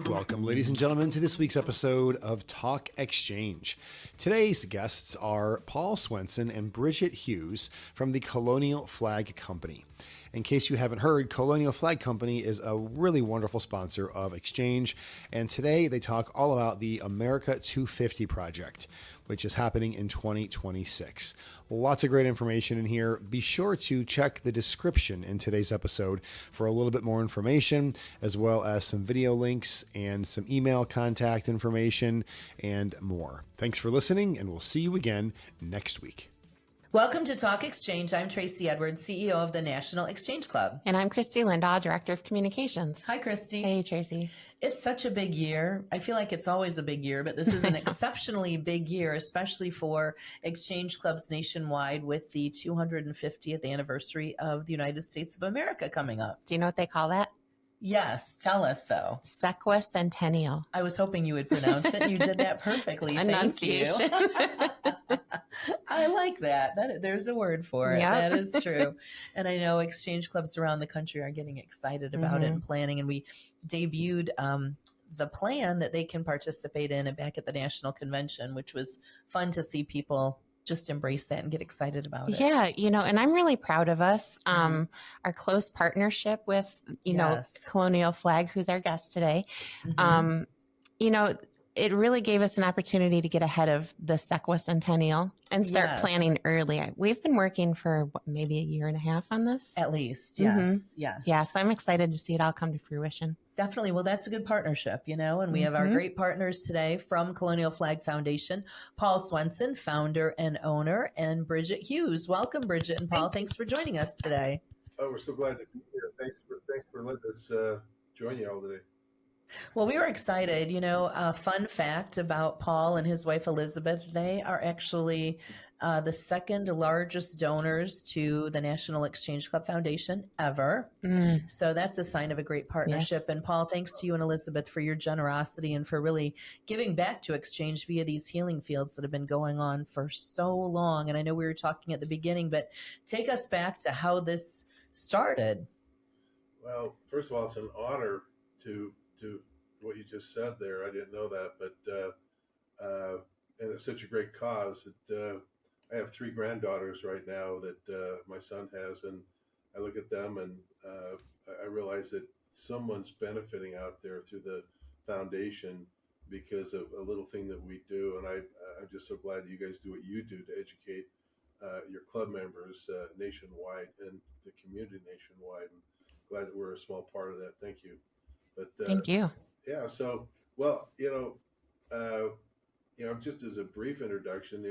Welcome, ladies and gentlemen, to this week's episode of Talk Exchange. Today's guests are Paul Swenson and Bridget Hughes from the Colonial Flag Company. In case you haven't heard, Colonial Flag Company is a really wonderful sponsor of Exchange, and today they talk all about the America 250 project, which is happening in 2026. Lots of great information in here. Be sure to check the description in today's episode for a little bit more information, as well as some video links and some email contact information and more. Thanks for listening, and we'll see you again next week. Welcome to Talk Exchange. I'm Tracy Edwards, CEO of the National Exchange Club. And I'm Christy Lindahl, Director of Communications. Hi, Christy. Hey, Tracy. It's such a big year. I feel like it's always a big year, but this is an exceptionally big year, especially for Exchange Clubs nationwide with the 250th anniversary of the United States of America coming up. Do you know what they call that? Yes. Tell us, though. Sequicentennial. I was hoping you would pronounce it. You did that perfectly. Thank you. I like that. There's a word for it. Yep. That is true. And I know Exchange Clubs around the country are getting excited about it and planning. And we debuted the plan that they can participate in back at the National Convention, which was fun to see people just embrace that and get excited about it. Yeah, and I'm really proud of us. Our close partnership with, Colonial Flag, who's our guest today. It really gave us an opportunity to get ahead of the sequicentennial and start planning early. We've been working for maybe a year and a half on this. At least, yes. Yes. Yeah, so I'm excited to see it all come to fruition. Definitely. Well, that's a good partnership, and we have our great partners today from Colonial Flag Foundation, Paul Swenson, founder and owner, and Bridget Hughes. Welcome, Bridget and Paul. Thanks for joining us today. Oh, we're so glad to be here. Thanks for letting us join you all today. Well, we were excited. A fun fact about Paul and his wife Elizabeth, they are actually the second largest donors to the National Exchange Club Foundation ever. So that's a sign of a great partnership. Yes. And Paul, thanks to you and Elizabeth for your generosity and for really giving back to Exchange via these healing fields that have been going on for so long. And I know we were talking at the beginning, but take us back to how this started. Well, first of all, it's an honor to what you just said there. I didn't know that, but and it's such a great cause that I have 3 granddaughters right now that my son has, and I look at them and I realize that someone's benefiting out there through the foundation because of a little thing that we do, and I'm just so glad that you guys do what you do to educate your club members nationwide and the community nationwide. And glad that we're a small part of that. Thank you. But thank you. Yeah. So, just as a brief introduction,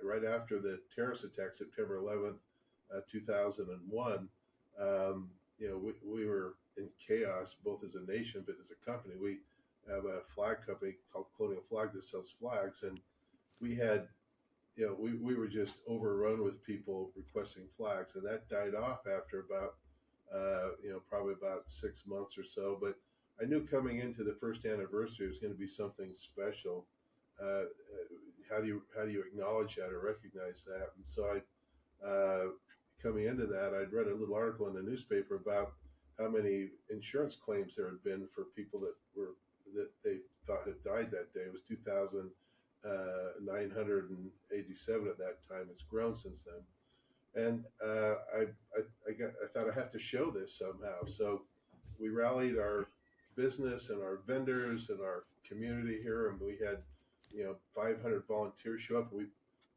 right after the terrorist attack, September 11th, 2001, we were in chaos, both as a nation, but as a company. We have a flag company called Colonial Flag that sells flags. And we had, we were just overrun with people requesting flags. And that died off after about, probably about 6 months or so. But I knew coming into the first anniversary it was going to be something special. How do you acknowledge that or recognize that? And so coming into that, I'd read a little article in the newspaper about how many insurance claims there had been for people that they thought had died that day. It was 2,987 at that time. It's grown since then. And I thought I have to show this somehow. So we rallied our business and our vendors and our community here, and we had 500 volunteers show up. We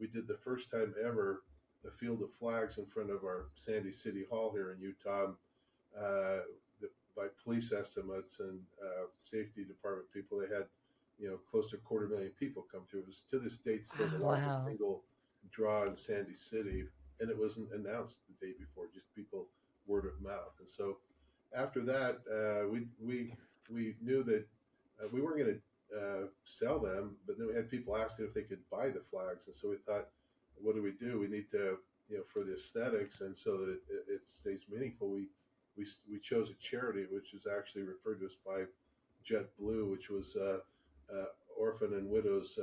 did the first time ever the field of flags in front of our Sandy City Hall here in Utah. By police estimates and safety department people, they had close to 250,000 people come through. It was to this date still the largest single draw in Sandy City, and it wasn't announced the day before, just people word of mouth. And so after that, we knew that we weren't going to sell them, but then we had people asking if they could buy the flags. And so we thought, what do? We need to, for the aesthetics and so that it stays meaningful, we chose a charity, which is actually referred to us by JetBlue, which was Orphan and Widows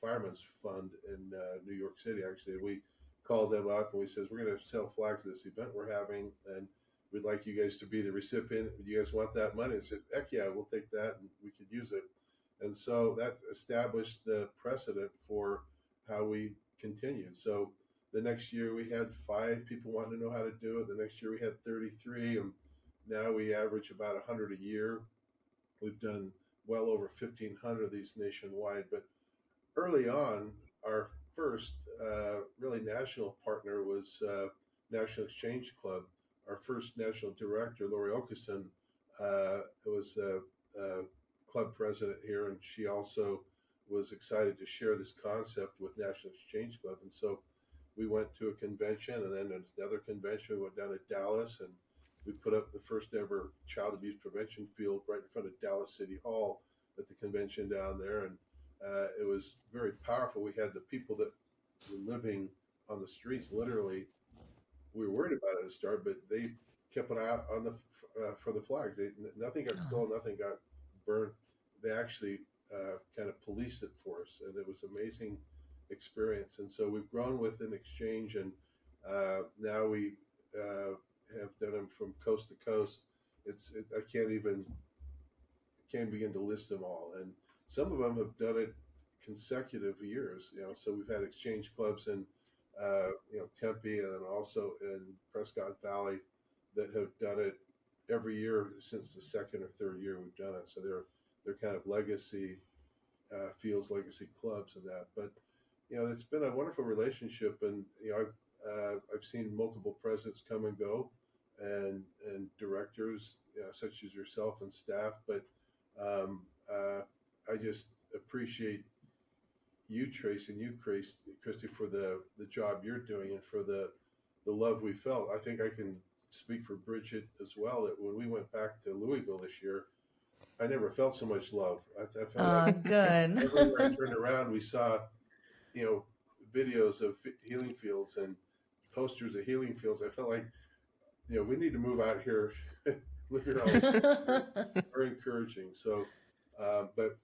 Firemen's Fund in New York City. Actually, we called them up and we said, we're going to sell flags at this event we're having, and we'd like you guys to be the recipient. Do you guys want that money? And said, heck yeah, we'll take that, and we could use it. And so that established the precedent for how we continued. So the next year we had 5 people wanting to know how to do it. The next year we had 33, and now we average about 100 a year. We've done well over 1,500 of these nationwide. But early on, our first really national partner was National Exchange Club. Our first national director, Lori Okeson, was club president here, and she also was excited to share this concept with National Exchange Club. And so we went to a convention, and then another convention. We went down to Dallas, and we put up the first ever child abuse prevention field right in front of Dallas City Hall at the convention down there. And it was very powerful. We had the people that were living on the streets, literally. We were worried about it at the start, but they kept an eye out on the for the flags. Nothing got stolen, nothing got burned. They actually kind of policed it for us, and it was an amazing experience. And so we've grown with an exchange, and now we have done them from coast to coast. I can't begin to list them all, and some of them have done it consecutive years. So we've had exchange clubs in Tempe, and then also in Prescott Valley that have done it every year since the second or third year we've done it. So they're kind of legacy fields, legacy clubs, and that. But it's been a wonderful relationship, and I've seen multiple presidents come and go, and directors such as yourself and staff. But I just appreciate you, Tracy, and you, Christy, for the job you're doing and for the love we felt. I think I can speak for Bridget as well, that when we went back to Louisville this year, I never felt so much love. I felt like good. everywhere I turned around, we saw, videos of healing fields and posters of healing fields. I felt like, we need to move out here. Live here all very encouraging. So, but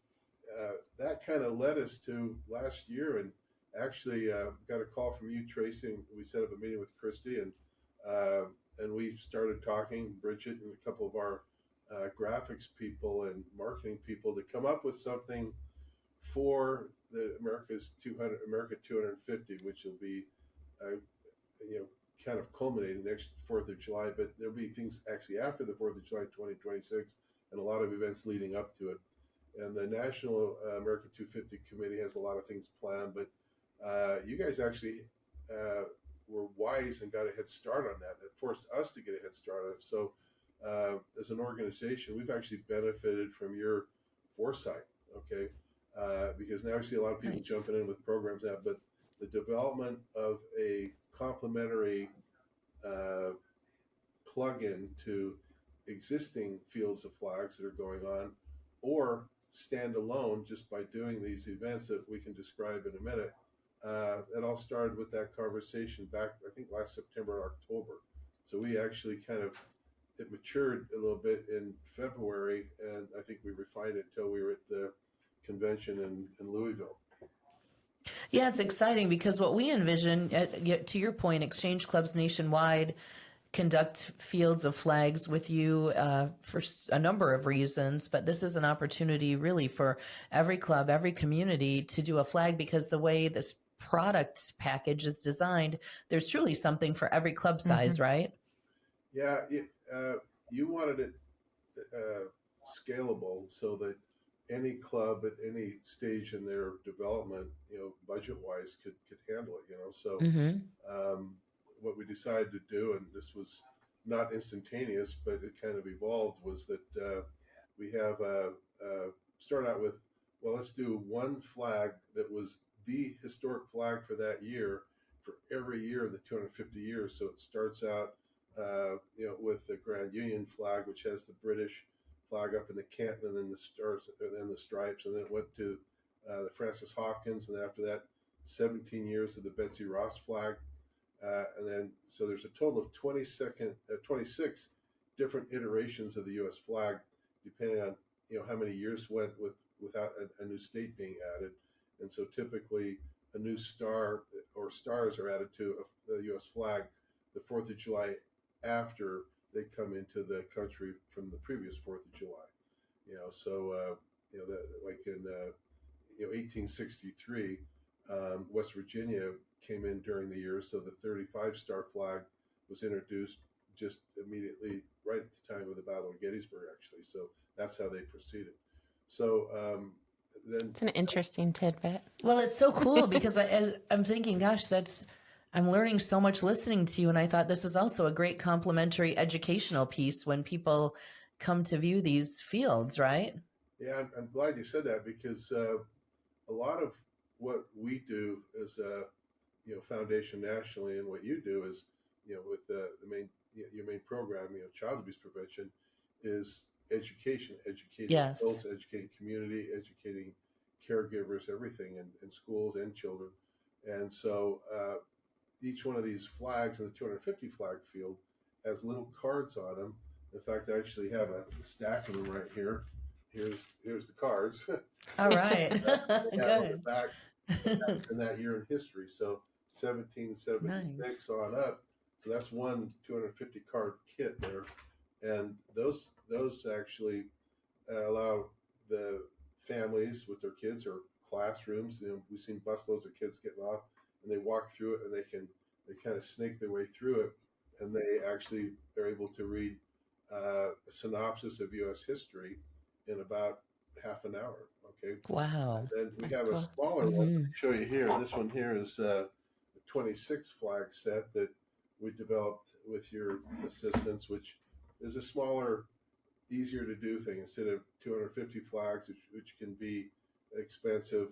that kind of led us to last year, and actually got a call from you, Tracy, and we set up a meeting with Christy, and we started talking, Bridget and a couple of our graphics people and marketing people, to come up with something for the America 250, which will be, kind of culminating next 4th of July. But there'll be things actually after the 4th of July 2026, and a lot of events leading up to it. And the National America 250 Committee has a lot of things planned, but you guys actually were wise and got a head start on that. It forced us to get a head start on it. So as an organization, we've actually benefited from your foresight, okay? Because now we see a lot of people jumping in with programs now, but the development of a complementary plug-in to existing fields of flags that are going on, or stand alone just by doing these events that we can describe in a minute. It all started with that conversation back, I think, last September or October. So we actually it matured a little bit in February, and I think we refined it until we were at the convention in Louisville. Yeah, it's exciting because what we envision, to your point, exchange clubs nationwide conduct fields of flags with you for a number of reasons, but this is an opportunity really for every club, every community to do a flag, because the way this product package is designed, there's truly something for every club size, right? Yeah, you wanted it scalable so that any club at any stage in their development, budget-wise, could handle it. So what we decided to do, and this was not instantaneous, but it kind of evolved, was that we have start out with, well, let's do one flag that was the historic flag for that year for every year of the 250 years. So it starts out, with the Grand Union flag, which has the British flag up in the Canton, and then the stars, and then the stripes, and then it went to the Francis Hawkins, and then after that, 17 years of the Betsy Ross flag. And then, so there's a total of 26 different iterations of the U.S. flag, depending on, how many years went without a new state being added. And so typically a new star or stars are added to the U.S. flag the 4th of July after they come into the country from the previous 4th of July. So that like in 1863, West Virginia came in during the year, so the 35-star flag was introduced just immediately, right at the time of the Battle of Gettysburg, actually. So that's how they proceeded. So then it's an interesting tidbit. Well, it's so cool because I'm thinking, gosh, I'm learning so much listening to you. And I thought this is also a great complementary educational piece when people come to view these fields, right? Yeah, I'm glad you said that, because a lot of what we do as a foundation nationally, and what you do is with your main program, child abuse prevention, is educating Yes. adults, educating community, educating caregivers, everything in schools and children. And so each one of these flags in the 250 flag field has little cards on them. In fact, I actually have a stack of them right here. Here's the cards. All right. Good. Good. In that year in history. So 1776 Nice. on up. So that's one 250 card kit there. And those actually allow the families with their kids, or classrooms. We've seen busloads of kids getting off, and they walk through it, and they kind of snake their way through it, and they actually are able to read a synopsis of U.S. history in about half an hour. Okay. Wow. And then we That's have cool. a smaller one to show you here. This one here is a 26 flag set that we developed with your assistance, which is a smaller, easier to do thing. Instead of 250 flags, which can be expensive,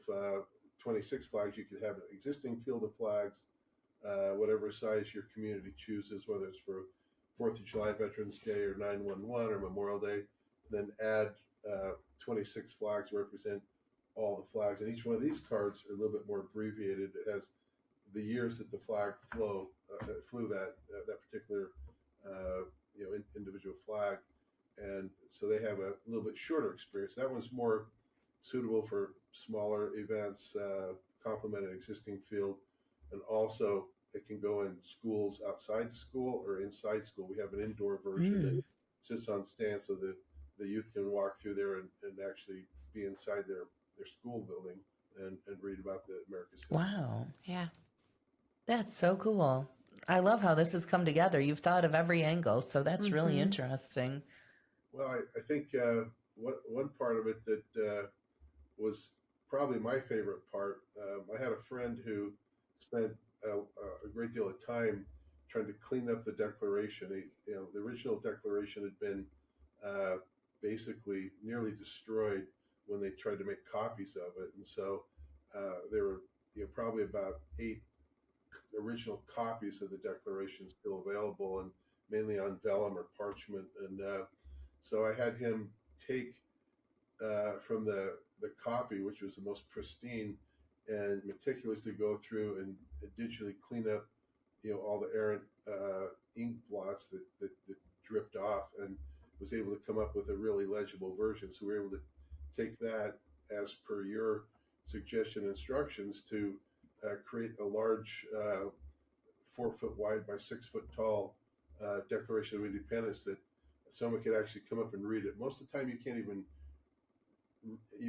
26 flags, you could have an existing field of flags, whatever size your community chooses, whether it's for 4th of July, Veterans Day, or 9/11 or Memorial Day, then add 26 flags to represent all the flags. And each one of these cards are a little bit more abbreviated. It has the years that the flag flew that particular individual flag, and so they have a little bit shorter experience. That one's more suitable for smaller events, complement an existing field, and also it can go in schools outside the school or inside school. We have an indoor version that sits on stands, so the youth can walk through there and actually be inside their school building and read about the America's history. Wow. Yeah. That's so cool. I love how this has come together. You've thought of every angle, so that's really interesting. Well, I think one part of it that was probably my favorite part. I had a friend who spent a great deal of time trying to clean up the Declaration. The original Declaration had been basically nearly destroyed when they tried to make copies of it, and so there were probably about 8 original copies of the Declaration still available, and mainly on vellum or parchment. And so I had him take from the copy, which was the most pristine, and meticulously go through and digitally clean up all the errant ink blots that dripped off, and was able to come up with a really legible version. So we were able to take that, as per your suggestion instructions, to create a large 4 foot wide by 6 foot tall Declaration of Independence that someone could actually come up and read it. Most of the time, you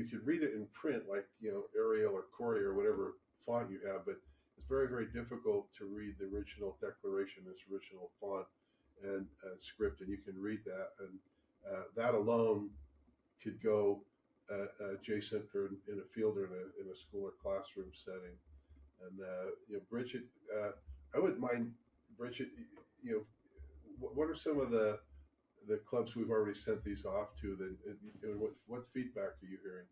could read it in print, like Arial or Corey or whatever font you have, but it's very, very difficult to read the original Declaration, its original font and script, and you can read that, and that alone could go adjacent or in a field or in a school or classroom setting. And Bridget, I wouldn't mind, Bridget. What are some of the clubs we've already sent these off to? What feedback are you hearing?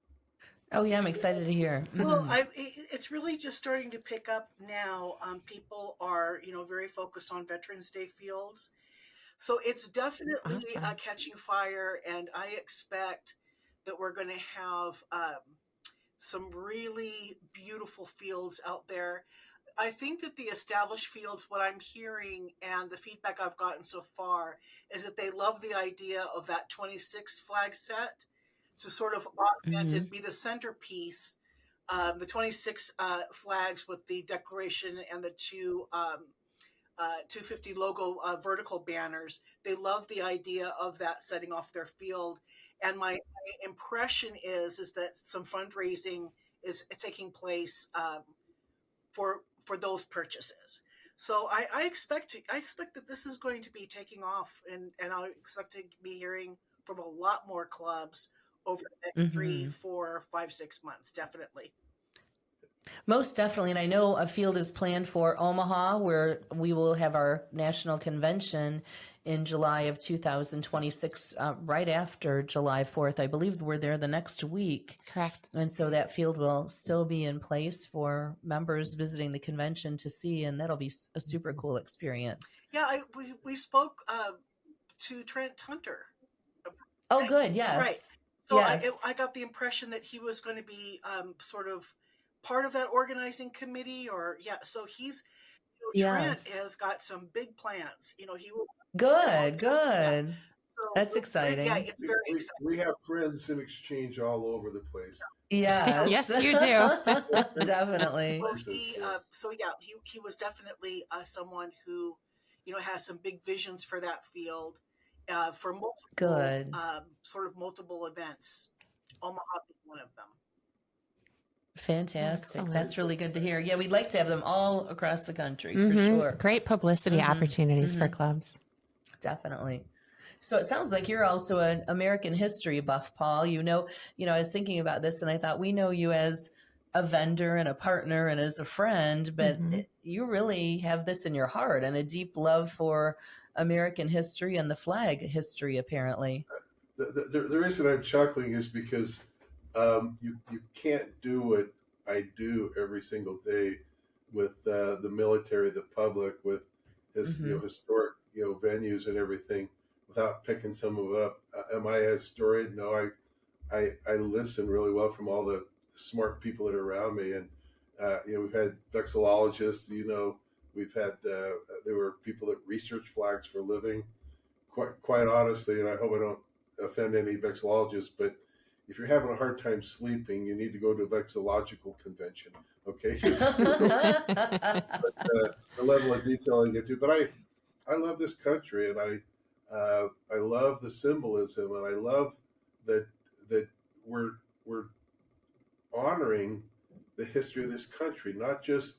Oh yeah, I'm excited to hear. Well, it's really just starting to pick up now. People are, very focused on Veterans Day fields. So it's definitely Awesome. catching fire, and I expect that we're going to have some really beautiful fields out there. I think that the established fields, what I'm hearing and the feedback I've gotten so far, is that they love the idea of that 26 flag set to sort of augment and be the centerpiece. The 26 flags with the Declaration and the 2 250 logo vertical banners. They love the idea of that setting off their field. And my impression is that some fundraising is taking place for those purchases. So I expect that this is going to be taking off, and I expect to be hearing from a lot more clubs over the next 3, 4, 5, 6 months, definitely. Most definitely. And I know a field is planned for Omaha, where we will have our national convention in July of 2026, right after July 4th. I believe we're there the next week. Correct. And so that field will still be in place for members visiting the convention to see, and that'll be a super cool experience. Yeah, we spoke to Trent Hunter. Oh, good. Yes. Right. So yes. I got the impression that he was going to be sort of part of that organizing committee, or so he's Trent has got some big plans. He will. Good. Yeah. So, that's exciting. Yeah, it's very exciting. We have friends in exchange all over the place. Yes. Yes, you do. Definitely. So he was definitely someone who has some big visions for that field, for multiple events. Omaha being one of them. Fantastic. Excellent. That's really good to hear. Yeah, we'd like to have them all across the country for sure. Great publicity opportunities for clubs. Definitely. So it sounds like you're also an American history buff, Paul. I was thinking about this and I thought, we know you as a vendor and a partner and as a friend, but you really have this in your heart and a deep love for American history and the flag history, apparently. The reason I'm chuckling is because you can't do what I do every single day with the military, the public, with historic venues and everything, without picking some of it up. Am I a historian? No, I listen really well from all the smart people that are around me, and we've had vexillologists. We've had there were people that research flags for a living. Quite honestly, and I hope I don't offend any vexillologists, but if you're having a hard time sleeping, you need to go to a vexillological convention. Okay, the level of detail I get to, but I love this country, and I love the symbolism, and I love that we're honoring the history of this country, not just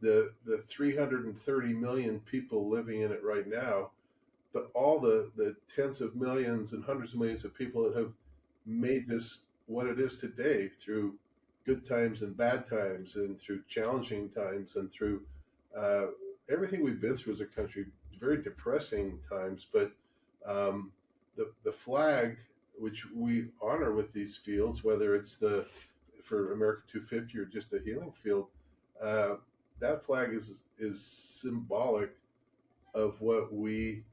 the 330 million people living in it right now, but all the tens of millions and hundreds of millions of people that have made this what it is today, through good times and bad times, and through challenging times, and through everything we've been through as a country. Very depressing times, but the flag, which we honor with these fields, whether it's for America 250 or just a healing field, that flag is symbolic of what we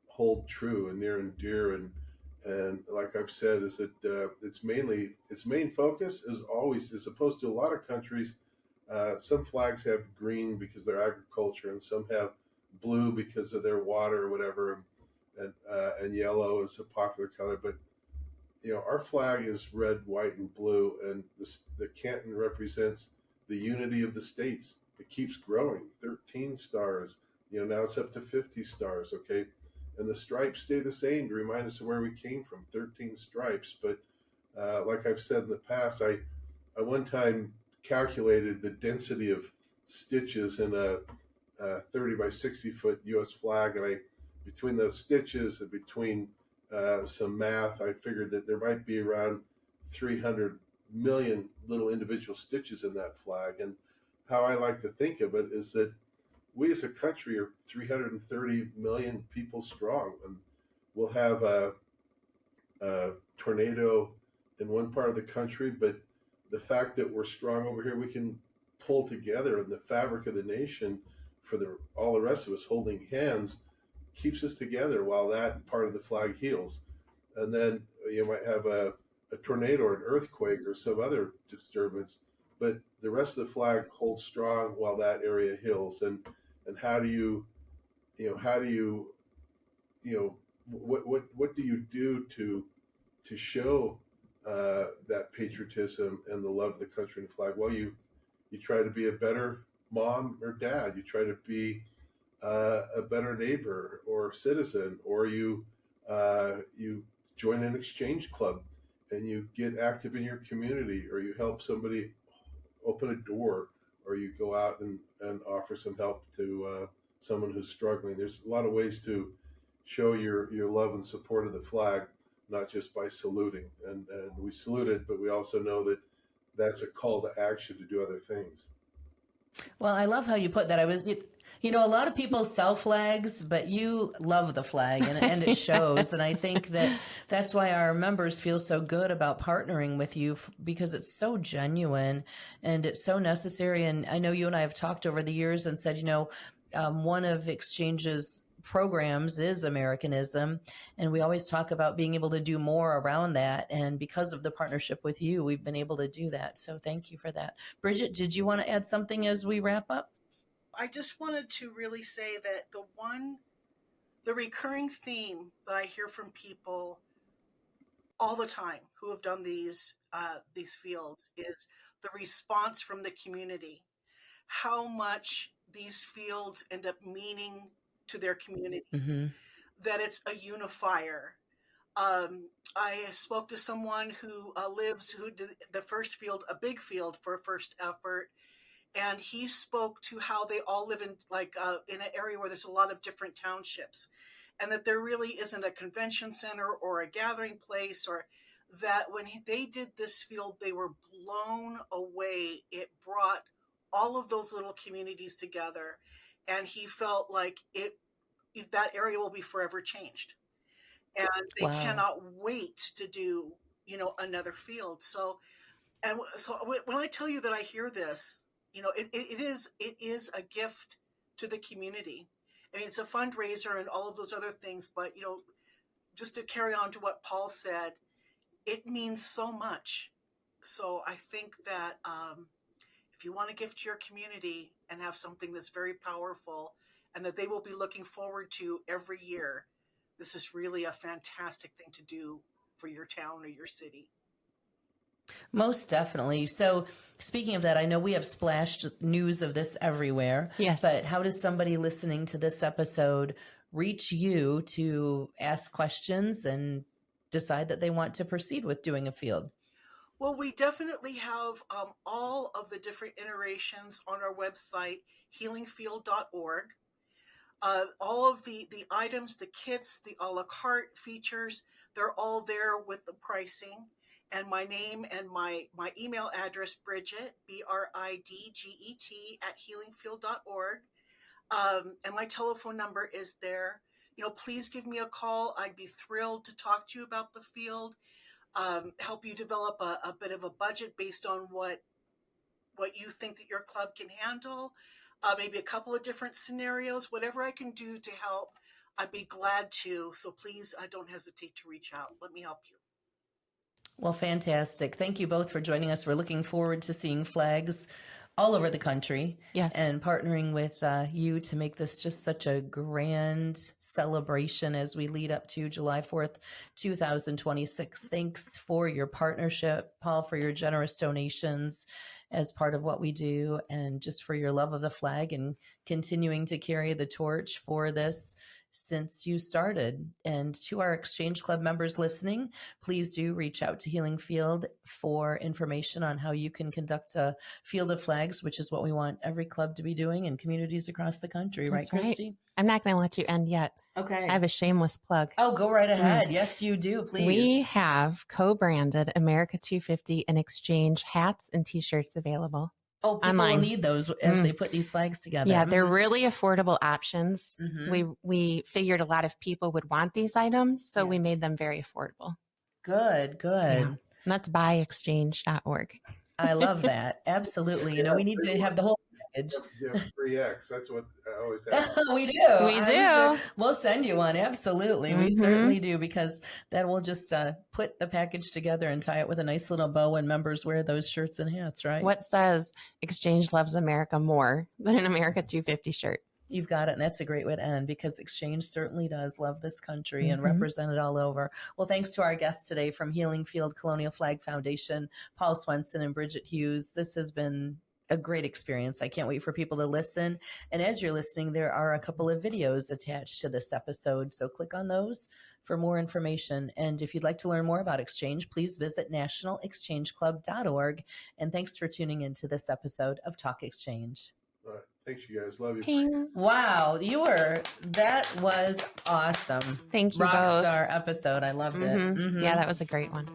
hold true and near and dear, and like I've said, is that its main focus is always, as opposed to a lot of countries, some flags have green because they're agriculture, and some have blue because of their water or whatever, and yellow is a popular color. But our flag is red, white, and blue, and the canton represents the unity of the states. It keeps growing. 13 stars. Now it's up to 50 stars. Okay. And the stripes stay the same to remind us of where we came from, 13 stripes. But like I've said in the past, I one time calculated the density of stitches in a 30 by 60 foot U.S. flag, and between those stitches and between some math, I figured that there might be around 300 million little individual stitches in that flag. And how I like to think of it is that we as a country are 330 million people strong, and we'll have a tornado in one part of the country, but the fact that we're strong over here, we can pull together, and the fabric of the nation, for all the rest of us holding hands, keeps us together while that part of the flag heals. And then you might have a tornado or an earthquake or some other disturbance, but the rest of the flag holds strong while that area heals. And how do you what do you do to show that patriotism and the love of the country and the flag? Well, you try to be a better mom or dad. You try to be a better neighbor or citizen, or you join an exchange club and you get active in your community, or you help somebody open a door, or you go out and offer some help to someone who's struggling. There's a lot of ways to show your love and support of the flag, not just by saluting. And we salute it, but we also know that that's a call to action to do other things. Well, I love how you put that. A lot of people sell flags, but you love the flag, and it shows. And I think that's why our members feel so good about partnering with you, because it's so genuine and it's so necessary. And I know you and I have talked over the years and said, one of Exchange's programs is Americanism, and we always talk about being able to do more around that, and because of the partnership with you, we've been able to do that. So thank you for that. Bridget, did you want to add something as we wrap up? I just wanted to really say that the recurring theme that I hear from people all the time who have done these fields is the response from the community, how much these fields end up meaning to their communities, that it's a unifier. I spoke to someone who did the first field, a big field for first effort, and he spoke to how they all live in in an area where there's a lot of different townships, and that there really isn't a convention center or a gathering place, or that when they did this field, they were blown away. It brought all of those little communities together, and he felt like that area will be forever changed, and they cannot wait to do another field. So when I tell you that I hear this, it is a gift to the community. I mean, it's a fundraiser and all of those other things, but just to carry on to what Paul said, it means so much. So I think that if you want to gift to your community and have something that's very powerful and that they will be looking forward to every year, this is really a fantastic thing to do for your town or your city. Most definitely. So speaking of that, I know we have splashed news of this everywhere. Yes. But how does somebody listening to this episode reach you to ask questions and decide that they want to proceed with doing a field? Well, we definitely have all of the different iterations on our website, healingfield.org. All of the items, the kits, the a la carte features, they're all there with the pricing. And my name and my email address, Bridget, BRIDGET @healingfield.org. And my telephone number is there. Please give me a call. I'd be thrilled to talk to you about the field, help you develop a bit of a budget based on what you think that your club can handle, maybe a couple of different scenarios, whatever I can do to help, I'd be glad to. So please, don't hesitate to reach out. Let me help you. Well, fantastic. Thank you both for joining us. We're looking forward to seeing flags all over the country. Yes. And partnering with you to make this just such a grand celebration as we lead up to July 4th, 2026. Thanks for your partnership, Paul, for your generous donations as part of what we do, and just for your love of the flag and continuing to carry the torch for this since you started. And to our Exchange Club members listening, please do reach out to Healing Field for information on how you can conduct a field of flags, which is what we want every club to be doing in communities across the country. That's right, Christy? I'm not going to let you end yet. Okay. I have a shameless plug. Oh, go right ahead. Yes, you do. Please. We have co-branded America 250 and Exchange hats and t-shirts available. Oh, people online. will need those as they put these flags together. Yeah, they're really affordable options. Mhm. We figured a lot of people would want these items, so we Yes. made them very affordable. Good. Yeah. And that's buyexchange.org. I love that. Absolutely. We need to have the whole package. Yeah, 3X. That's what I always have. We do. We I'm do. sure we'll send you one. Absolutely. We Mhm. certainly do, because that will just put the package together and tie it with a nice little bow when members wear those shirts and hats, right? What says Exchange loves America more than an America 250 shirt? You've got it. And that's a great way to end, because Exchange certainly does love this country and Mhm. represent it all over. Well, thanks to our guests today from Healing Field Colonial Flag Foundation, Paul Swenson and Bridget Hughes. This has been a great experience. I can't wait for people to listen. And as you're listening, there are a couple of videos attached to this episode. So click on those for more information. And if you'd like to learn more about Exchange, please visit nationalexchangeclub.org. And thanks for tuning into this episode of Talk Exchange. All right. Thanks, you guys. Love you. Ping. Wow, that was awesome. Thank you both. Rockstar episode. I loved it. Yeah, that was a great one.